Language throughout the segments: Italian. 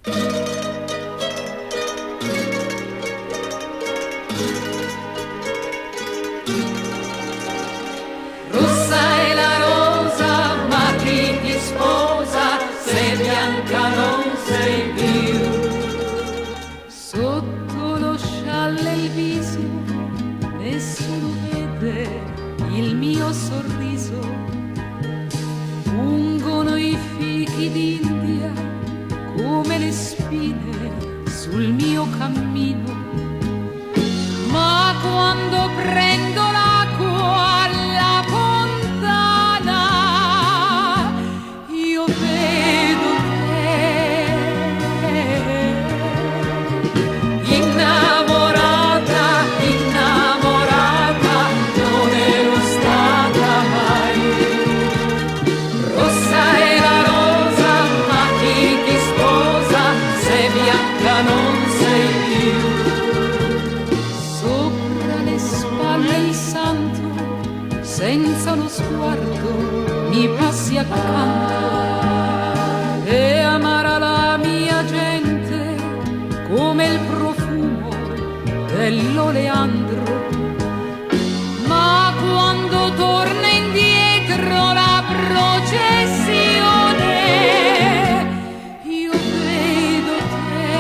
Rossa è la rosa, ma chi ti sposa se bianca non sei più? Sotto lo scialle il viso, nessuno vede il mio sorriso. Ungono i fichi d'India come le spine sul mio cammino. Ma quando prendo l'acqua alla fontana, io vedo te. Innamorata, innamorata, non ero stata mai. Rossa è la rosa, ma chi ti sposa se bianca non sei più? Il santo, senza uno sguardo, mi passi accanto. E amara la mia gente come il profumo dell'oleandro. Ma quando torna indietro la processione, io vedo te.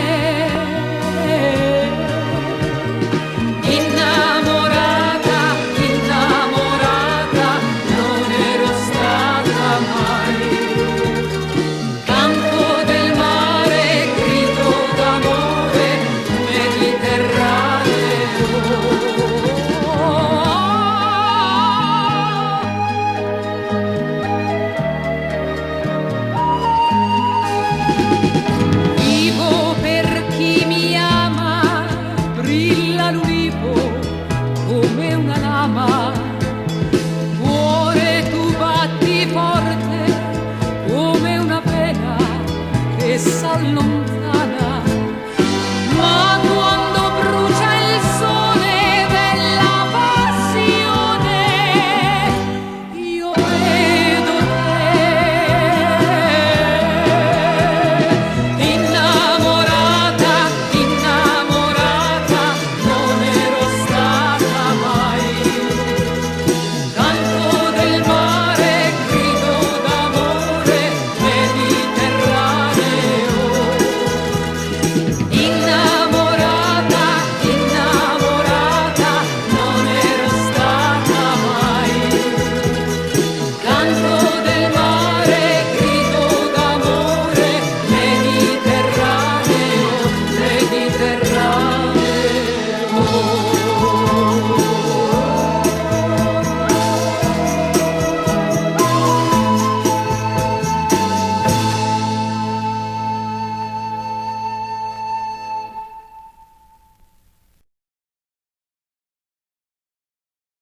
Come una lama, cuore tu batti forte come una pena che s'allontana.